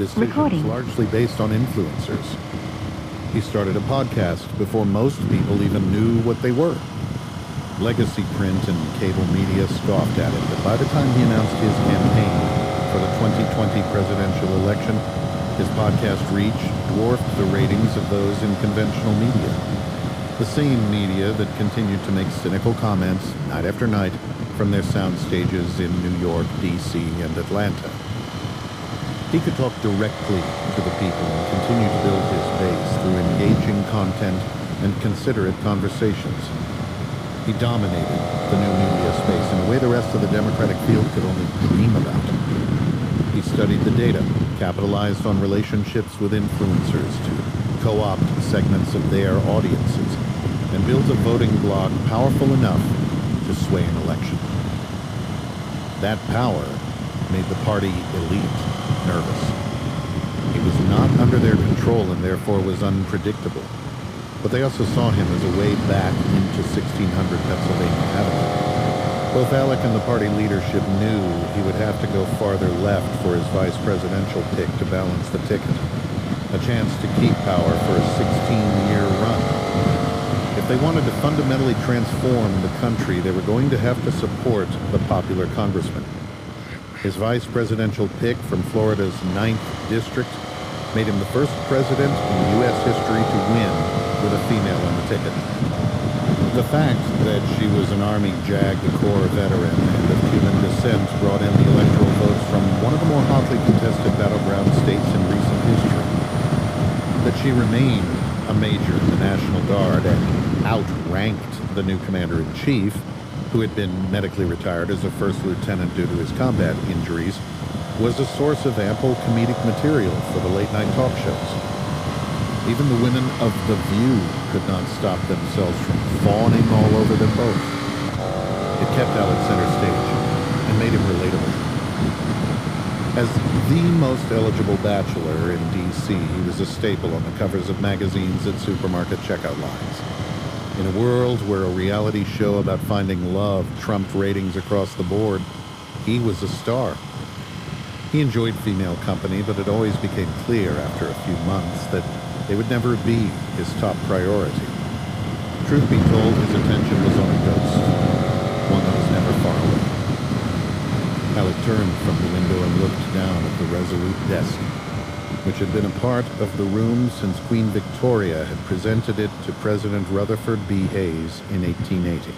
decisions largely based on influencers. He started a podcast before most people even knew what they were. Legacy print and cable media scoffed at it, but by the time he announced his campaign for the 2020 presidential election, his podcast reach dwarfed the ratings of those in conventional media. The same media that continued to make cynical comments night after night from their sound stages in New York, D.C., and Atlanta. He could talk directly to the people and continue to build his base through engaging content and considerate conversations. He dominated the new media space in a way the rest of the Democratic field could only dream about. He studied the data, capitalized on relationships with influencers to co-opt segments of their audiences, and built a voting bloc powerful enough to sway an election. That power made the party elite nervous. He was not under their control and therefore was unpredictable. But they also saw him as a way back into 1600 Pennsylvania Avenue. Both Alec and the party leadership knew he would have to go farther left for his vice presidential pick to balance the ticket. A chance to keep power for a 16-year run. If they wanted to fundamentally transform the country, they were going to have to support the popular congressman. His vice presidential pick from Florida's 9th district made him the first president in U.S. history to win with a female on the ticket. The fact that she was an Army JAG Corps veteran and of Cuban descent brought in the electoral votes from one of the more hotly contested battleground states in recent history. That she remained a major in the National Guard and outranked the new commander-in-chief, who had been medically retired as a first lieutenant due to his combat injuries, was a source of ample comedic material for the late-night talk shows. Even the women of The View could not stop themselves from fawning all over them both. It kept Alec center stage and made him relatable. As the most eligible bachelor in D.C., he was a staple on the covers of magazines and supermarket checkout lines. In a world where a reality show about finding love trumped ratings across the board, he was a star. He enjoyed female company, but it always became clear after a few months that they would never be his top priority. Truth be told, his attention was on a ghost, one that was never far away. Alec turned from the window and looked down at the resolute desk, which had been a part of the room since Queen Victoria had presented it to President Rutherford B. Hayes in 1880.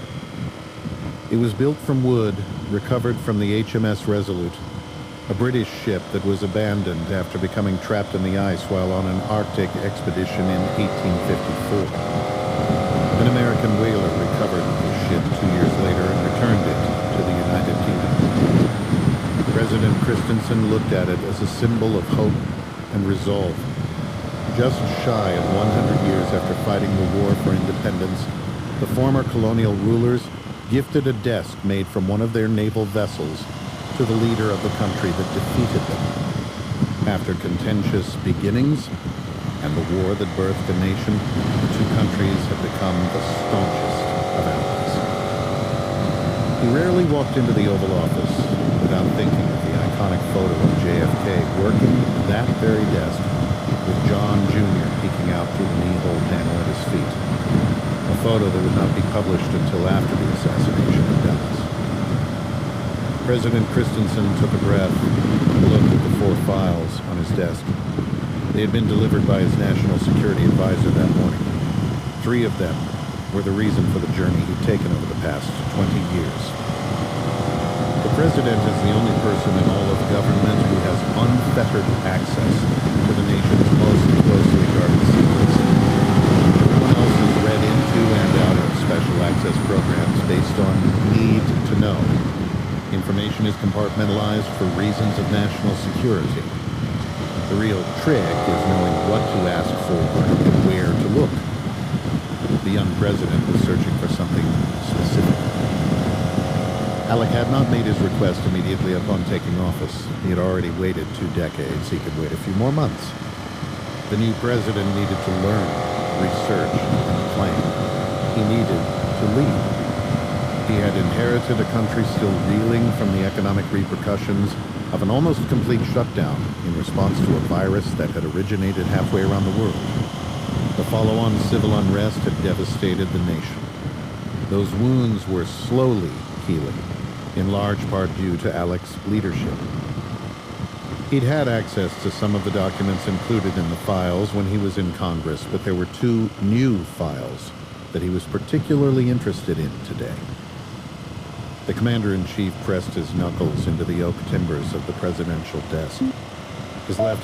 It was built from wood, recovered from the HMS Resolute, a British ship that was abandoned after becoming trapped in the ice while on an Arctic expedition in 1854. An American whaler recovered the ship 2 years later and returned it to the United Kingdom. President Christensen looked at it as a symbol of hope and resolve. Just shy of 100 years after fighting the war for independence, the former colonial rulers gifted a desk made from one of their naval vessels to the leader of the country that defeated them. After contentious beginnings and the war that birthed a nation, the two countries have become the staunchest of allies. He rarely walked into the Oval Office without thinking of the iconic photo of JFK working that very desk with John Jr. peeking out through the knee-hole panel at his feet. A photo that would not be published until after the assassination of Dallas. President Christensen took a breath and looked at the 4 files on his desk. They had been delivered by his national security advisor that morning. 3 of them were the reason for the journey he'd taken over the past 20 years. The president is the only person in all of government who has unfettered access to the nation's most closely guarded secrets. Everyone else is read into and out of special access programs based on need to know. Information is compartmentalized for reasons of national security. The real trick is knowing what to ask for and where to look. The young president was searching for something specific. Alec had not made his request immediately upon taking office. He had already waited 2 decades. He could wait a few more months. The new president needed to learn, research, and plan. He needed to lead. He had inherited a country still reeling from the economic repercussions of an almost complete shutdown in response to a virus that had originated halfway around the world. The follow-on civil unrest had devastated the nation. Those wounds were slowly healing, in large part due to Alex's leadership. He'd had access to some of the documents included in the files when he was in Congress, but there were two new files that he was particularly interested in today. The commander-in-chief pressed his knuckles into the oak timbers of the presidential desk. His left